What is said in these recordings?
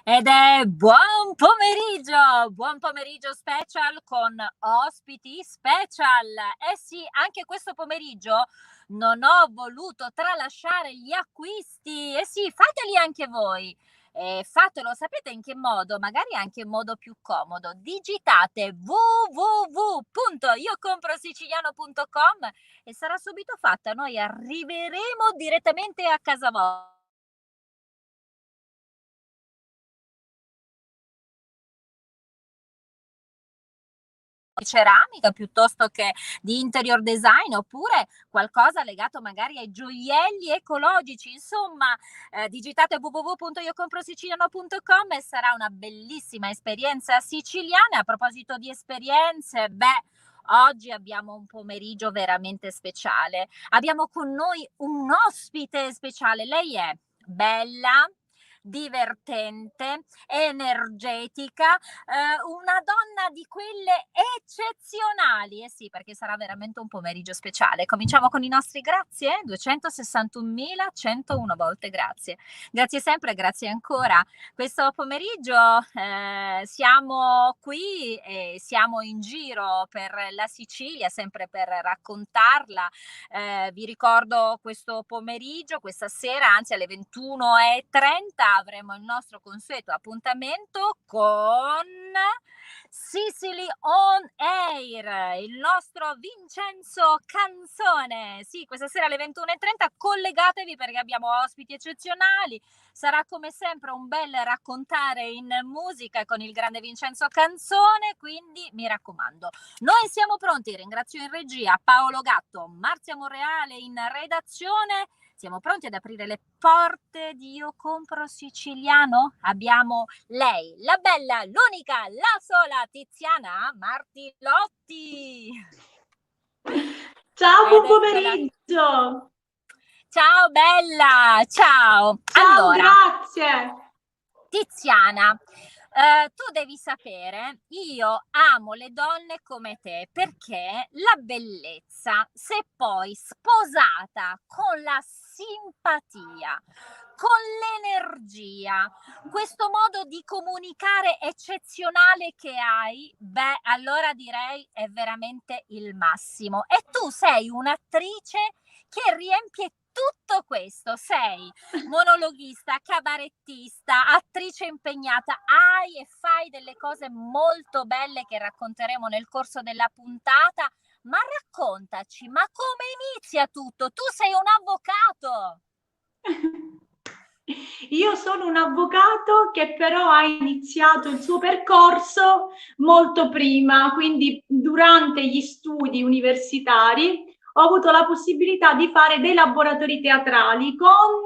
Ed è buon pomeriggio special con ospiti special. Eh sì, anche questo pomeriggio non ho voluto tralasciare gli acquisti. Eh sì, fateli anche voi. Fatelo, sapete in che modo? Magari anche in modo più comodo. Digitate www.iocomprosiciliano.com e sarà subito fatta. Noi arriveremo direttamente a casa vostra. Di ceramica piuttosto che di interior design, oppure qualcosa legato magari ai gioielli ecologici. Insomma, digitate www.iocomprosiciliano.com e sarà una bellissima esperienza siciliana. A proposito di esperienze, oggi abbiamo un pomeriggio veramente speciale. Abbiamo con noi un ospite speciale. Lei è bella, divertente, energetica, una donna di quelle eccezionali. Eh sì, perché sarà veramente un pomeriggio speciale. Cominciamo con i nostri grazie? 261.101 volte grazie. Grazie sempre, grazie ancora. Questo pomeriggio siamo qui e siamo in giro per la Sicilia, sempre per raccontarla. Vi ricordo questo pomeriggio, questa sera, anzi alle 21:30 avremo il nostro consueto appuntamento con Sicily on Air, il nostro Vincenzo Canzone. Sì, questa sera alle 21:30 collegatevi perché abbiamo ospiti eccezionali. Sarà come sempre un bel raccontare in musica con il grande Vincenzo Canzone, quindi mi raccomando. Noi siamo pronti, ringrazio in regia Paolo Gatto, Marzia Monreale in redazione. Siamo pronti ad aprire le porte di Io Compro Siciliano? Abbiamo lei, la bella, l'unica, la sola Tiziana Martillotti. Ciao, Ed buon eccola. pomeriggio. Ciao bella, ciao. Ciao, Allora, grazie. Tiziana, tu devi sapere, io amo le donne come te perché la bellezza, se poi sposata con la simpatia, con l'energia, questo modo di comunicare eccezionale che hai, allora direi è veramente il massimo. E tu sei un'attrice che riempie tutto questo, sei monologhista, cabarettista, attrice impegnata, hai e fai delle cose molto belle che racconteremo nel corso della puntata, ma raccontaci, ma come inizia tutto? Tu sei un avvocato! Io sono un avvocato che però ha iniziato il suo percorso molto prima, quindi durante gli studi universitari ho avuto la possibilità di fare dei laboratori teatrali con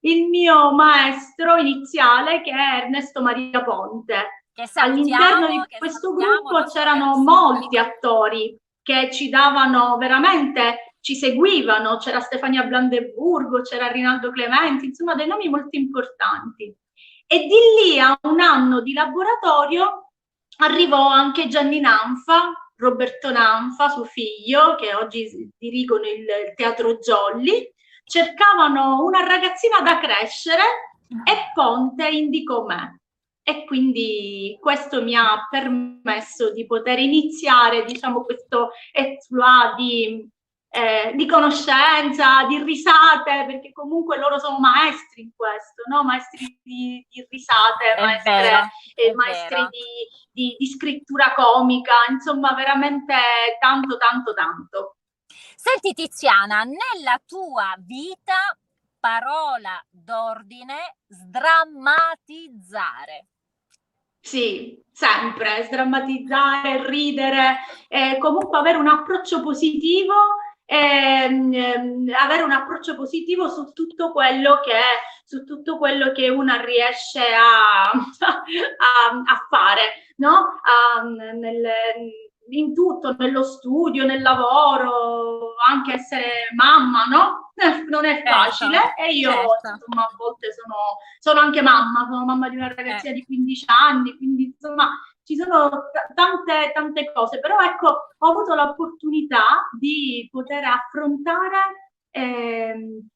il mio maestro iniziale che è Ernesto Maria Ponte. All'interno di Che questo salutiamo, gruppo nostro c'erano carissimo molti amico. attori che ci davano veramente, ci seguivano, c'era Stefania Brandeburgo, c'era Rinaldo Clementi, insomma dei nomi molto importanti. E di lì a un anno di laboratorio arrivò anche Gianni Nanfa, Roberto Nanfa, suo figlio, che oggi dirigono il Teatro Jolly, cercavano una ragazzina da crescere e Ponte indicò me. E quindi questo mi ha permesso di poter iniziare, diciamo, questo exploit di conoscenza, di risate, perché comunque loro sono maestri in questo, no? Maestri di risate, È vero, è maestri vero. di scrittura comica, insomma, veramente tanto, tanto, tanto. Senti Tiziana, nella tua vita, parola d'ordine, sdrammatizzare. Sì, sempre sdrammatizzare, ridere, comunque avere un approccio positivo, avere un approccio positivo su tutto quello che è, su tutto quello che una riesce a fare, no? In tutto, nello studio, nel lavoro, anche essere mamma, no? Non è Certo, facile e io certo. insomma a volte sono anche mamma, sono mamma di una ragazzina di 15 anni, quindi insomma ci sono tante, tante cose, però ecco, ho avuto l'opportunità di poter affrontare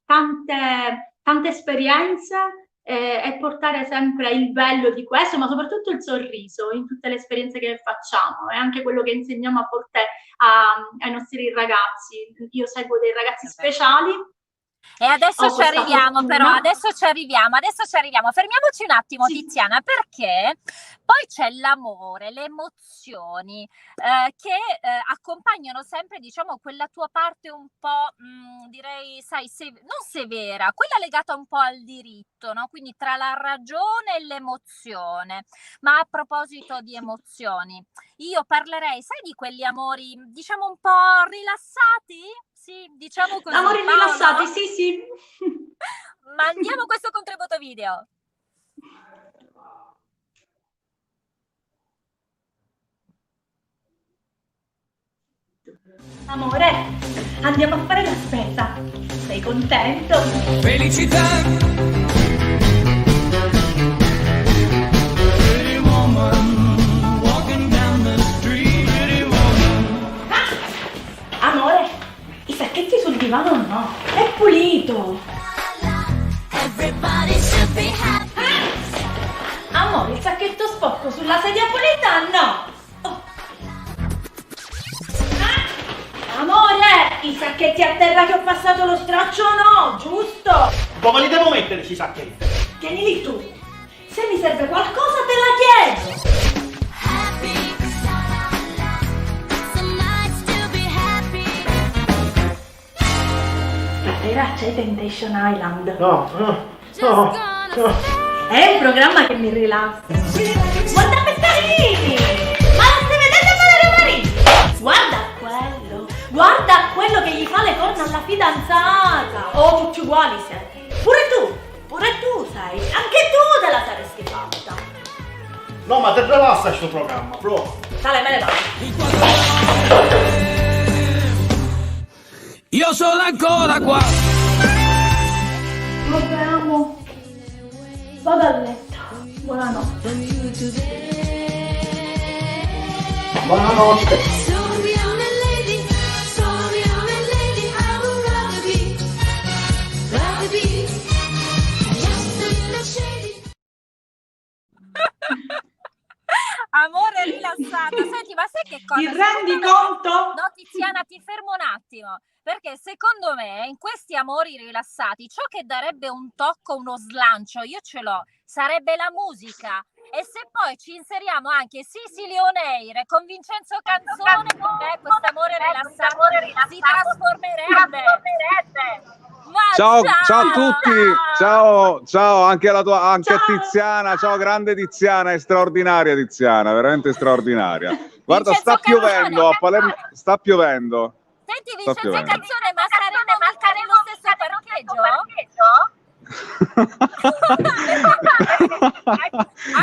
tante, tante esperienze e portare sempre il bello di questo, ma soprattutto il sorriso in tutte le esperienze che facciamo. È anche quello che insegniamo a volte ai nostri ragazzi. Io seguo dei ragazzi speciali. E adesso ci arriviamo, però, adesso ci arriviamo. Fermiamoci un attimo, sì. Tiziana, perché poi c'è l'amore, le emozioni che accompagnano sempre, diciamo, quella tua parte un po', direi, sai, non severa, quella legata un po' al diritto, no? Quindi tra la ragione e l'emozione. Ma a proposito di emozioni, io parlerei, sai, di quegli amori, diciamo, un po' rilassati? Sì, diciamo così. Amori rilassati, sì, sì. Mandiamo questo contributo video. Amore, andiamo a fare la spesa. Sei contento? Felicità. Amore, i sacchetti sul divano no, è pulito. Amore, il sacchetto sporco sulla sedia pulita no. Oh. Amore, i sacchetti a terra che ho passato lo straccio no, giusto? Dove li devo mettere questi sacchetti? Tienili tu, se mi serve qualcosa te la chiedo. Stasera c'è Temptation Island. No. È un programma che mi rilassa. Guarda Pescarini! Ma la stai vedendo Valerio Marini? Guarda quello che gli fa le corna alla fidanzata. Oh, tutti uguali siete. Pure tu sai, anche tu te la saresti fatta. No, ma te relassa questo programma, bro. Sale, me ne vado. Io sono ancora qua. Vabbè, amo. Vado a letto. Buonanotte. Buonanotte. Amore rilassato. Senti, ma sai che cosa? Ti rendi conto? No, Tiziana, ti fermo un attimo, perché secondo me in questi amori rilassati ciò che darebbe un tocco, uno slancio, io ce l'ho, sarebbe la musica. E se poi ci inseriamo anche Sicily On Air con Vincenzo Canzone, questo amore rilassato si trasformerebbe. Ciao a tutti, ciao anche a Tiziana, ciao grande Tiziana, è straordinaria Tiziana, veramente straordinaria. Guarda, sta piovendo a Palermo, sta piovendo. Senti Vincenzo Canzone, ma saremo mica nello stesso parcheggio?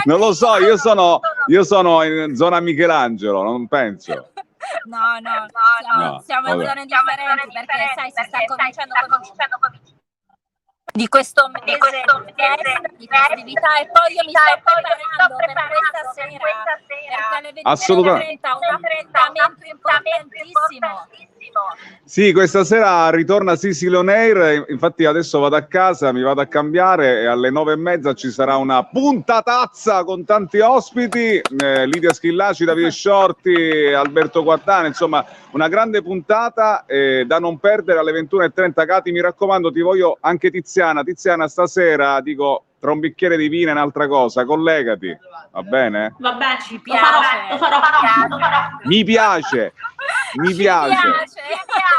Non lo so, io sono in zona Michelangelo, non penso. No, siamo in zone differenti perché sai, si sta cominciando di questo mese di festività e poi io mi sto preparando per questa sera perché alle 21:30 un appuntamento importantissimo. Sì, questa sera ritorna Sicily On Air, infatti adesso vado a casa, mi vado a cambiare e alle 9:30 ci sarà una puntatazza con tanti ospiti, Lidia Schillaci, Davide Sciorti, Alberto Guardani, insomma una grande puntata da non perdere alle 21:30. Cati, mi raccomando, ti voglio anche Tiziana, stasera dico tra un bicchiere di vino e un'altra cosa, collegati, va bene? Vabbè, ci piace. Lo farò. Mi piace.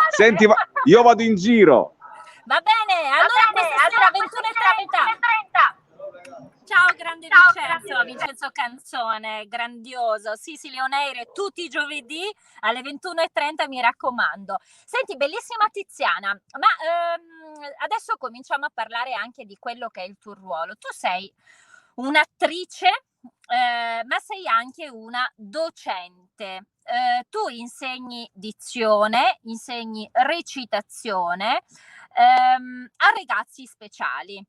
Senti, io vado in giro. Va bene, allora questa sera 21:30. Ciao grande Vincenzo Canzone, grandioso, Sicily On Air tutti i giovedì alle 21:30, mi raccomando. Senti, bellissima Tiziana, ma adesso cominciamo a parlare anche di quello che è il tuo ruolo. Tu sei un'attrice, ma sei anche una docente. Tu insegni dizione, insegni recitazione a ragazzi speciali.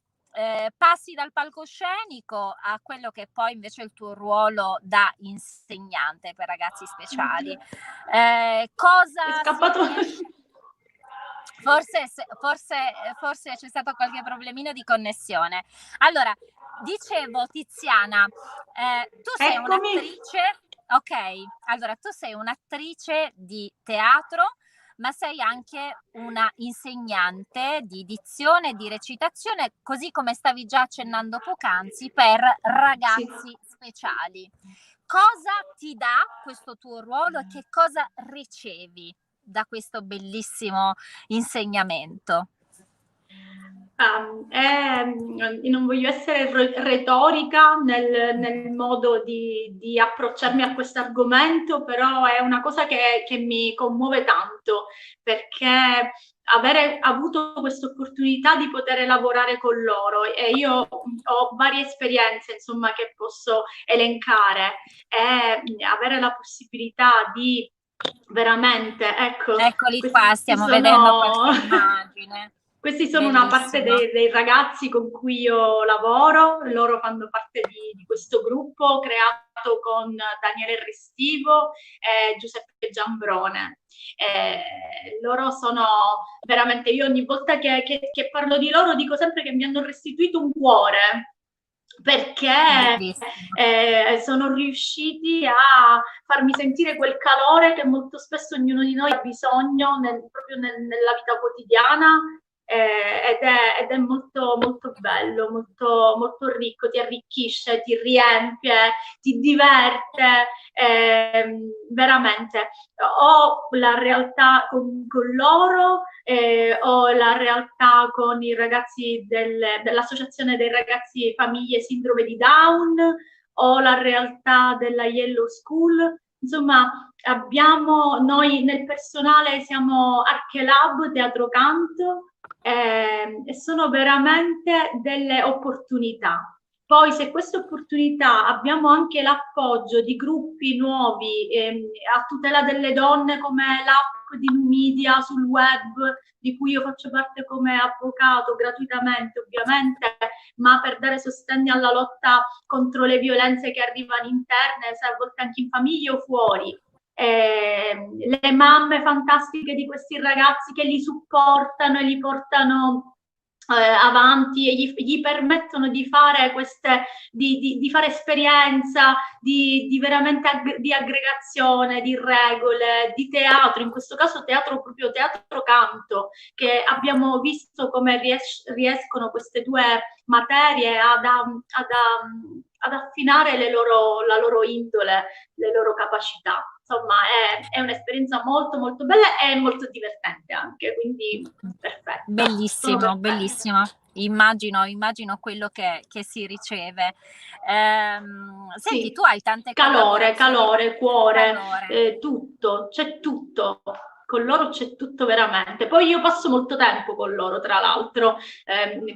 Passi dal palcoscenico a quello che poi invece è il tuo ruolo da insegnante per ragazzi speciali. Cosa è scappato? Forse c'è stato qualche problemino di connessione. Allora, dicevo Tiziana, tu sei Eccomi. un'attrice, ok, allora tu sei un'attrice di teatro, ma sei anche una insegnante di dizione e di recitazione, così come stavi già accennando poc'anzi, per ragazzi speciali. Cosa ti dà questo tuo ruolo e che cosa ricevi da questo bellissimo insegnamento? Non voglio essere retorica nel modo di approcciarmi a questo argomento, però è una cosa che mi commuove tanto, perché avere avuto questa opportunità di poter lavorare con loro, e io ho varie esperienze, insomma, che posso elencare, e avere la possibilità di veramente, ecco, Eccoli qua, stiamo vedendo questa immagine. Questi sono una parte dei ragazzi con cui io lavoro, loro fanno parte di questo gruppo creato con Daniele Restivo e Giuseppe Giambrone. Loro sono veramente, io ogni volta che parlo di loro dico sempre che mi hanno restituito un cuore, perché sono riusciti a farmi sentire quel calore che molto spesso ognuno di noi ha bisogno proprio nella vita quotidiana. Ed è molto, molto bello, molto, molto ricco, ti arricchisce, ti riempie, ti diverte, veramente. Ho la realtà con loro, ho la realtà con i ragazzi dell'Associazione dei Ragazzi Famiglie Sindrome di Down, ho la realtà della Yellow School. Insomma, noi nel personale siamo Archelab Teatro Canto, e sono veramente delle opportunità. Poi se queste opportunità abbiamo anche l'appoggio di gruppi nuovi a tutela delle donne, come l'app di Numidia sul web, di cui io faccio parte come avvocato gratuitamente ovviamente, ma per dare sostegno alla lotta contro le violenze che arrivano interne, a volte anche in famiglia o fuori. Le mamme fantastiche di questi ragazzi che li supportano e li portano avanti e gli permettono di fare di fare esperienza di veramente di aggregazione, di regole, di teatro, in questo caso proprio teatro canto, che abbiamo visto come riescono queste due materie ad affinare la loro indole, le loro capacità. Insomma, è un'esperienza molto molto bella e molto divertente anche, quindi perfetto. Bellissimo, bellissimo. Immagino quello che si riceve. Senti, sì. tu hai tante calore, cuore, tutto, c'è tutto. Con loro c'è tutto veramente. Poi io passo molto tempo con loro, tra l'altro,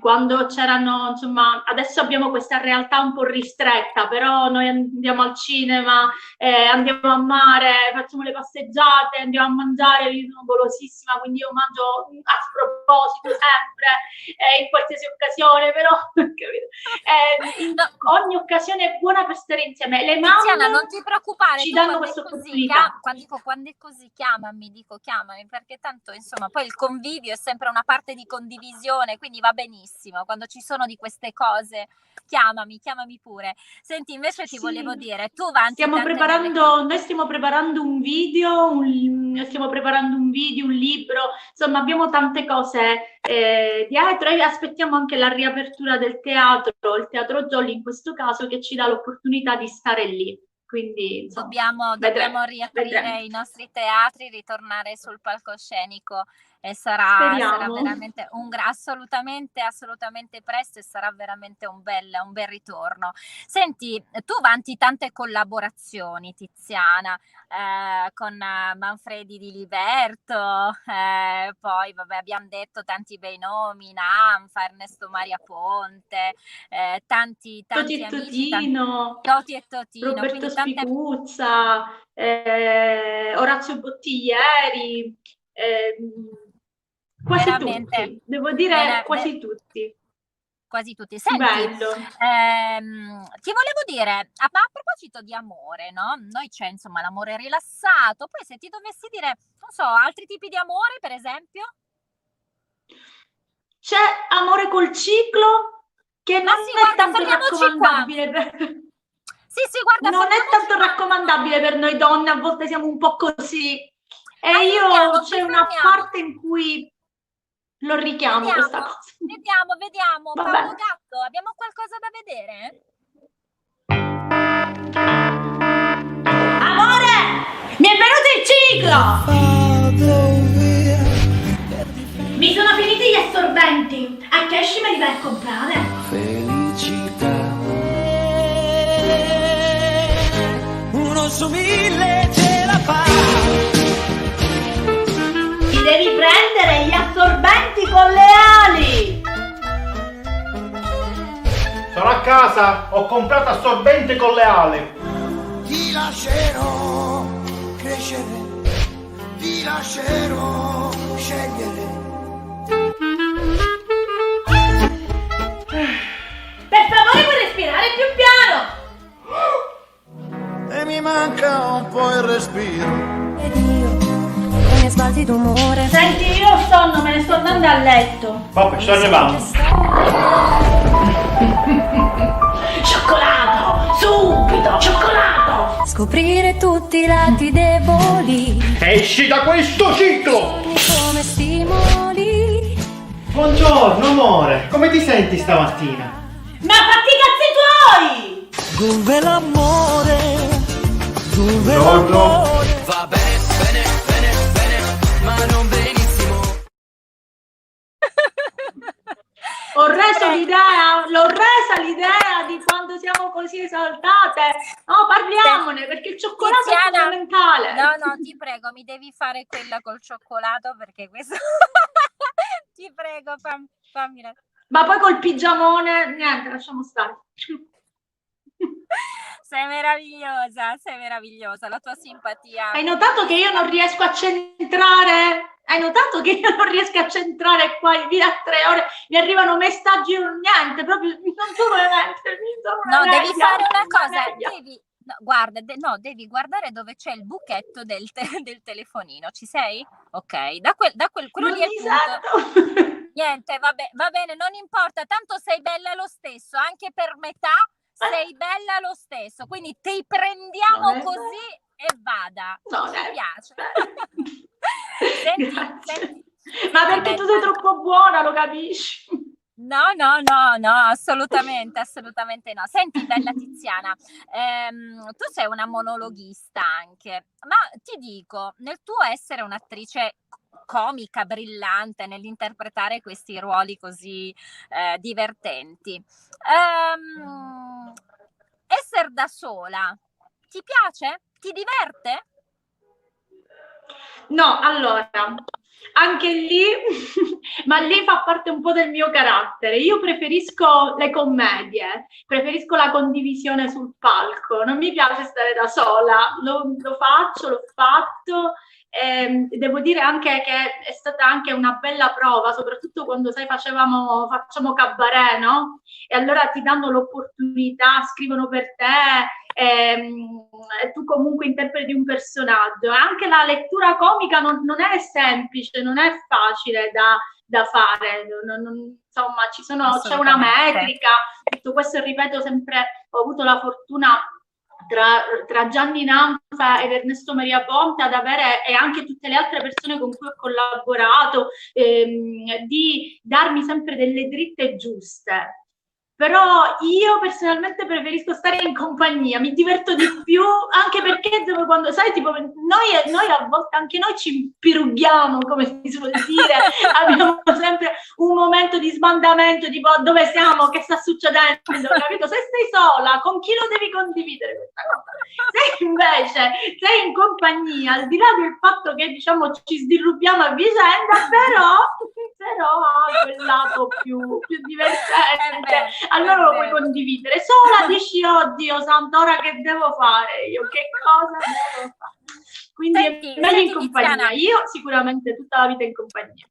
quando c'erano, insomma, adesso abbiamo questa realtà un po' ristretta, però noi andiamo al cinema, andiamo a mare, facciamo le passeggiate, andiamo a mangiare, io sono golosissima, quindi io mangio a sproposito sempre, in qualsiasi occasione, però ogni occasione è buona per stare insieme. Le mamme Tiziana, non ti preoccupare, ci danno questa opportunità. Quando è così chiamami, perché tanto insomma poi il convivio è sempre una parte di condivisione, quindi va benissimo. Quando ci sono di queste cose chiamami pure. Senti, invece ti volevo dire, tu vanti noi stiamo preparando un video, un libro, insomma abbiamo tante cose dietro, e aspettiamo anche la riapertura del teatro, il Teatro Jolly in questo caso, che ci dà l'opportunità di stare lì. Quindi insomma, dobbiamo riaprire i nostri teatri, ritornare sul palcoscenico, e sarà veramente assolutamente presto, e sarà veramente un bel ritorno. Senti, tu vanti tante collaborazioni, Tiziana, con Manfredi di Liberto, poi vabbè, abbiamo detto tanti bei nomi, Nanfa, Ernesto Maria Ponte, tanti Toti e amici, Totino, Roberto Spicuzza, Orazio Bottiglieri, quasi tutti, devo dire quasi tutti. Senti, bello. Ti volevo dire, a proposito di amore, no? Noi c'è insomma l'amore rilassato, poi se ti dovessi dire, non so, altri tipi di amore, per esempio? C'è Amore col ciclo, che non è tanto raccomandabile Sì, guarda, non è tanto raccomandabile per noi donne, a volte siamo un po' così. E c'è una parte in cui lo richiamo questa cosa. Vediamo. Vabbè. Paolo Gatto, abbiamo qualcosa da vedere? Amore, mi è venuto il ciclo! Mi sono finiti gli assorbenti. A cash me li vai a comprare? Felicità. Uno su 1000 ce la fa. Ti devi prendere gli assorbenti con le ali! Sono a casa, ho comprato assorbente con le ali. Ti lascerò crescere, ti lascerò scegliere. Per favore, puoi respirare più piano! E mi manca un po' il respiro. Ed io, con i sbalzi d'umore. Senti, io ho sonno, me ne sto andando a letto. Vabbè, sto arrivando. Cioccolato! Subito! Cioccolato! Scoprire tutti i lati deboli. Esci da questo ciclo! Come stimoli. Buongiorno amore, come ti senti stamattina? Ma fatti i cazzi tuoi! Dove l'amore? Dove Buongiorno. l'amore? Va bene, ma non benissimo. L'ho resa l'idea di quando siamo così esaltate. No, parliamone, perché il cioccolato Tiziana, è fondamentale. No, ti prego, mi devi fare quella col cioccolato perché questo... Ti prego, fammi... Ma poi col pigiamone, niente, lasciamo stare. Sei meravigliosa, la tua simpatia. Hai notato che io non riesco a centrare? Hai notato che io non riesco a centrare qua via 3 ore? Mi arrivano messaggi o niente, proprio non so come mettermi. No, devi fare una cosa, devi guardare dove c'è il buchetto del telefonino, ci sei? Ok, quello Non lì è il mi punto. sento. Niente, va bene, non importa, tanto sei bella lo stesso, anche per metà sei bella lo stesso, quindi ti prendiamo così e vada. Mi piace. Senti, ma perché tu sei troppo buona, lo capisci? No, assolutamente no. Senti, bella Tiziana, tu sei una monologhista anche, ma ti dico, nel tuo essere un'attrice comica, brillante, nell'interpretare questi ruoli così divertenti, essere da sola, ti piace? Ti diverte? No, allora, anche lì, ma lì fa parte un po' del mio carattere. Io preferisco le commedie, preferisco la condivisione sul palco, non mi piace stare da sola, l'ho fatto. Devo dire anche che è stata anche una bella prova, soprattutto quando facciamo cabaret, no? E allora ti danno l'opportunità, scrivono per te, e tu comunque interpreti un personaggio. Anche la lettura comica non è semplice, non è facile da fare, insomma c'è una metrica, tutto questo, ripeto, sempre ho avuto la fortuna tra Gianni Nanfa ed Ernesto Maria Ponte ad avere, e anche tutte le altre persone con cui ho collaborato, di darmi sempre delle dritte giuste. Però io personalmente preferisco stare in compagnia, mi diverto di più, anche perché quando, sai, tipo, noi a volte anche noi ci pirughiamo, come si suol dire, abbiamo sempre un momento di sbandamento, tipo dove siamo, che sta succedendo, capito? Se sei sola, con chi lo devi condividere questa cosa? Se invece sei in compagnia, al di là del fatto che, diciamo, ci sdirrubiamo a vicenda, però ha quel lato più divertente. Allora lo puoi condividere. Sola dici, oddio santo, ora che devo fare io? Che cosa devo fare? Quindi è meglio in compagnia. Tiziana. Io sicuramente tutta la vita in compagnia.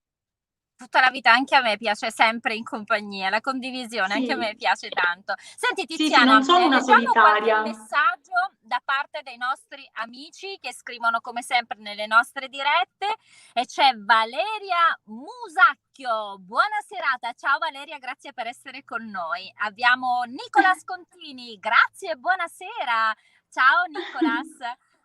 tutta la vita, anche a me piace sempre in compagnia, la condivisione, anche a me piace tanto. Senti Tiziana, non sono una leggiamo solitaria. qualche messaggio da parte dei nostri amici che scrivono come sempre nelle nostre dirette, e c'è Valeria Musacchio. Buona serata, ciao Valeria, grazie per essere con noi. Abbiamo Nicola Scontini, grazie e buonasera. Ciao Nicolas.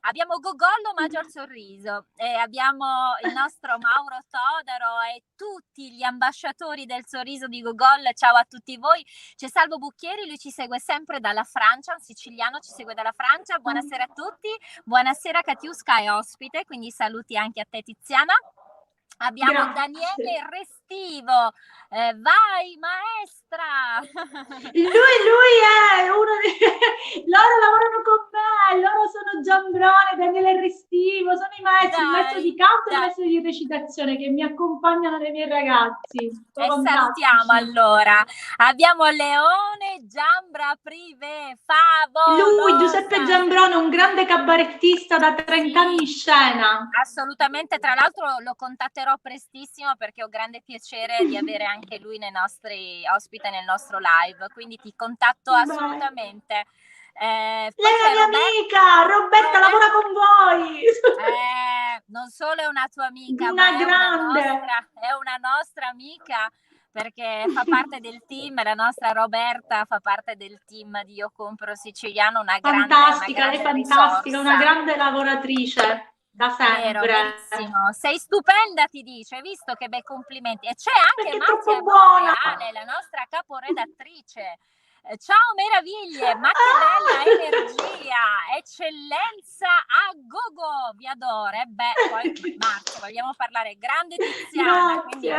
Abbiamo Gogollo Maggior Sorriso e abbiamo il nostro Mauro Todaro e tutti gli ambasciatori del sorriso di Gogol. Ciao a tutti voi. C'è Salvo Bucchieri, lui ci segue sempre dalla Francia, un siciliano ci segue dalla Francia. Buonasera a tutti. Buonasera, Katiuska è ospite, quindi saluti anche a te Tiziana. Abbiamo Daniele Restivo, vai maestra! Lui è uno loro lavorano con me, loro sono Giambrone, Daniele Restivo, sono i maestri, il maestro di canto e il maestro di recitazione che mi accompagnano nei miei ragazzi. E salutiamo allora, abbiamo Leone Giambra Privé, favolosa. Lui, Giuseppe Giambrone, un grande cabarettista da 30 anni in scena. Assolutamente, tra l'altro lo contatterò prestissimo perché ho grande piacere di avere anche lui nei nostri ospite nel nostro live, quindi ti contatto assolutamente. Lei è la mia amica, Roberta lavora con voi. Non solo è una tua amica, una ma grande. È una nostra amica, perché fa parte del team, la nostra Roberta fa parte del team di Io Compro Siciliano, una fantastica, grande lei è fantastica, risorsa. una grande lavoratrice. Da sempre. Vero, sei stupenda, ti dice, hai visto che bei complimenti. E c'è anche Marzia Monreale, la nostra caporedattrice. Ciao meraviglie, ma che bella energia, eccellenza a gogo, vi adoro. E poi Marzia, vogliamo parlare, grande Tiziana, quindi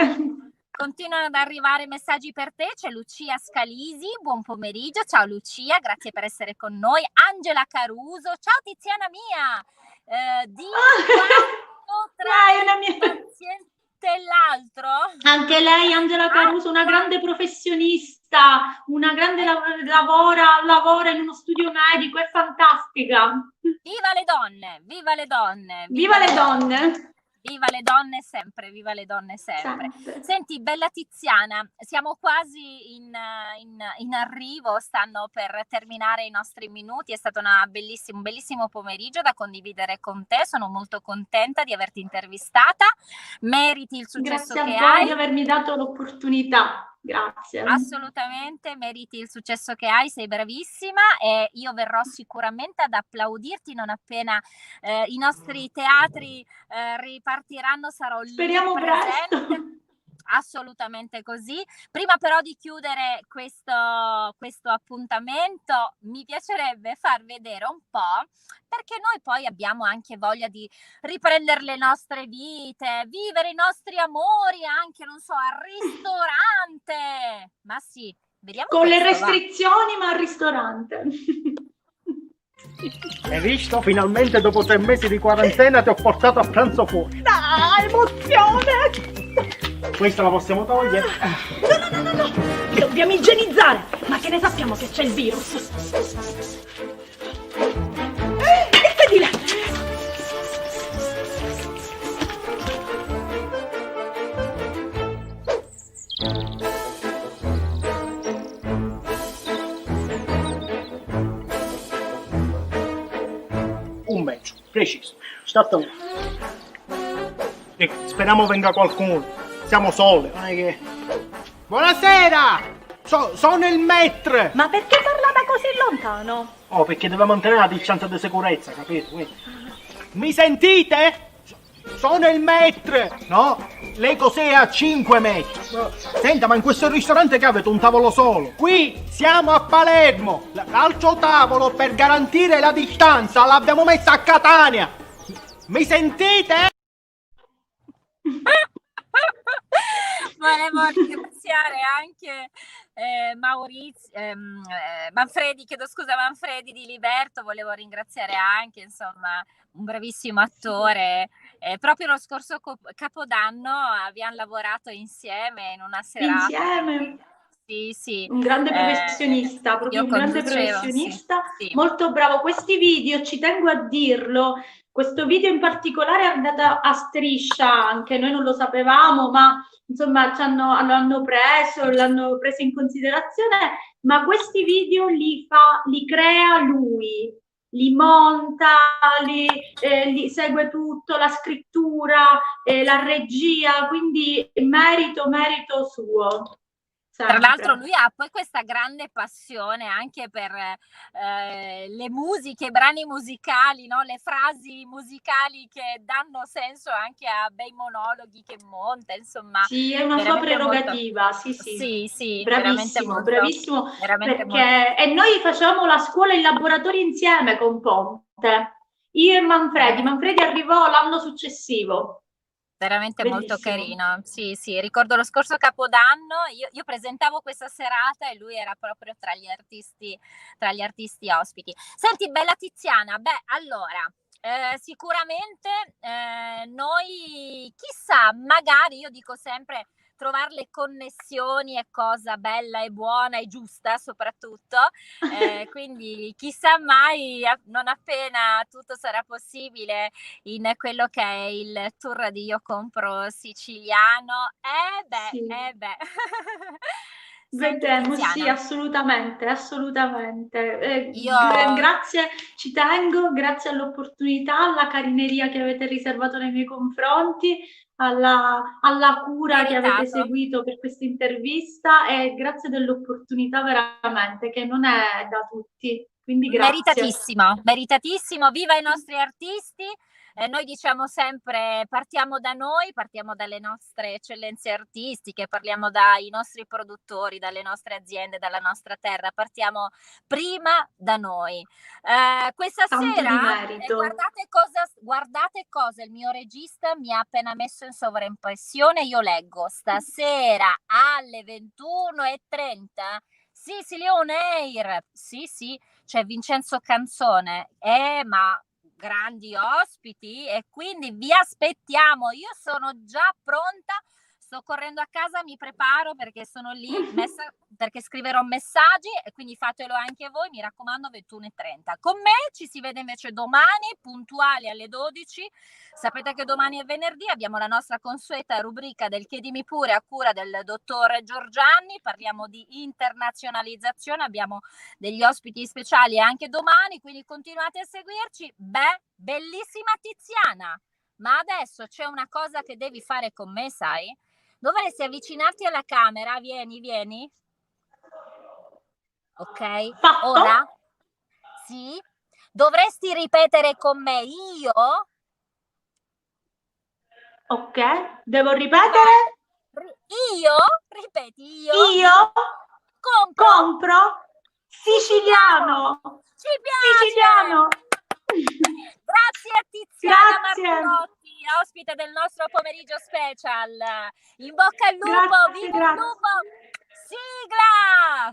continuano ad arrivare messaggi per te. C'è Lucia Scalisi, buon pomeriggio, ciao Lucia, grazie per essere con noi. Angela Caruso, ciao Tiziana mia. Di quanto tra il paziente e l'altro? Anche lei, Angela Caruso, una grande professionista, una grande lavora in uno studio medico, è fantastica. Viva le donne, viva le donne. Viva le donne. Viva le donne sempre, viva le donne sempre. Senti, bella Tiziana, siamo quasi in arrivo, stanno per terminare i nostri minuti, è stato un bellissimo pomeriggio da condividere con te, sono molto contenta di averti intervistata, meriti il successo che hai. Grazie a voi di avermi dato l'opportunità. Grazie. Assolutamente, meriti il successo che hai, sei bravissima e io verrò sicuramente ad applaudirti non appena i nostri teatri ripartiranno, sarò lì presente. Assolutamente così. Prima però di chiudere questo appuntamento mi piacerebbe far vedere un po', perché noi poi abbiamo anche voglia di riprendere le nostre vite, vivere i nostri amori anche, non so, al ristorante. Ma sì, vediamo con le restrizioni, ma al ristorante. Hai visto? Finalmente dopo 3 mesi di quarantena ti ho portato a pranzo fuori. Ah, emozione! Questa la possiamo togliere? No. Dobbiamo igienizzare. Ma che ne sappiamo se c'è il virus? Il sedile! Un mezzo, preciso. Sta attento. Ecco, speriamo venga qualcuno. Siamo soli, non è che... Buonasera! Sono il maître! Ma perché parlate così lontano? Oh, perché deve mantenere la distanza di sicurezza, capito? Quindi... Mi sentite? Sono il maître! No? Lei cos'è a 5 metri? Senta, ma in questo ristorante che avete un tavolo solo? Qui siamo a Palermo! L'altro tavolo, per garantire la distanza, l'abbiamo messo a Catania! Mi sentite? Volevo ringraziare anche Manfredi di Liberto, volevo ringraziare anche, insomma, un bravissimo attore. Proprio lo scorso Capodanno abbiamo lavorato insieme in una serata. Insieme? Sì. Un grande professionista, proprio un grande professionista, molto bravo. Questi video, ci tengo a dirlo, Questo video in particolare è andato a striscia, anche noi non lo sapevamo, ma insomma l'hanno preso in considerazione, ma questi video li crea lui, li monta, li segue tutto, la scrittura, la regia, quindi merito suo. Tra l'altro lui ha poi questa grande passione anche per le musiche, i brani musicali, no? Le frasi musicali che danno senso anche a bei monologhi che monta, insomma. Sì, è una sua prerogativa, molto... sì, bravissimo, bravissimo, veramente perché e noi facevamo la scuola in laboratorio insieme con Ponte, io e Manfredi arrivò l'anno successivo. Veramente bellissimo. Molto carino, sì, ricordo lo scorso Capodanno, io presentavo questa serata e lui era proprio tra gli artisti ospiti. Senti, bella Tiziana, allora, sicuramente noi, chissà, magari io dico sempre trovare le connessioni è cosa bella e buona e giusta soprattutto, quindi chissà mai, non appena tutto sarà possibile, in quello che è il tour di Io Compro siciliano, Sì. Senti, Vedremo, Tiziana, sì, assolutamente. Io... Grazie, ci tengo, grazie all'opportunità, alla carineria che avete riservato nei miei confronti, alla cura che avete seguito per questa intervista e grazie dell'opportunità veramente, che non è da tutti. Quindi grazie. Meritatissimo, viva i nostri artisti. Noi diciamo sempre partiamo da noi, partiamo dalle nostre eccellenze artistiche, parliamo dai nostri produttori, dalle nostre aziende, dalla nostra terra, partiamo prima da noi. Questa Tanto sera, di merito. Guardate cosa il mio regista mi ha appena messo in sovraimpressione, io leggo stasera alle 21:30 Sicily On Air, sì, c'è Vincenzo Canzone, ma grandi ospiti e quindi vi aspettiamo. Io sono già pronta, sto correndo a casa, mi preparo perché sono lì perché scriverò messaggi e quindi fatelo anche voi, mi raccomando, 21:30. Con me ci si vede invece domani puntuali alle 12. Sapete che domani è venerdì, abbiamo la nostra consueta rubrica del Chiedimi pure a cura del dottor Giorgianni, parliamo di internazionalizzazione, abbiamo degli ospiti speciali anche domani, quindi continuate a seguirci. Bellissima Tiziana, ma adesso c'è una cosa che devi fare con me, sai? Dovresti avvicinarti alla camera, vieni. Ok? Fatto? Ora? Sì? Dovresti ripetere con me io? Ok, devo ripetere? Io? Ripeti io? Io compro siciliano. Ci piace! Siciliano. Grazie a Tiziana Grazie. Martinotti, ospite del nostro pomeriggio special. In bocca al lupo, Grazie, viva il lupo! Sigla!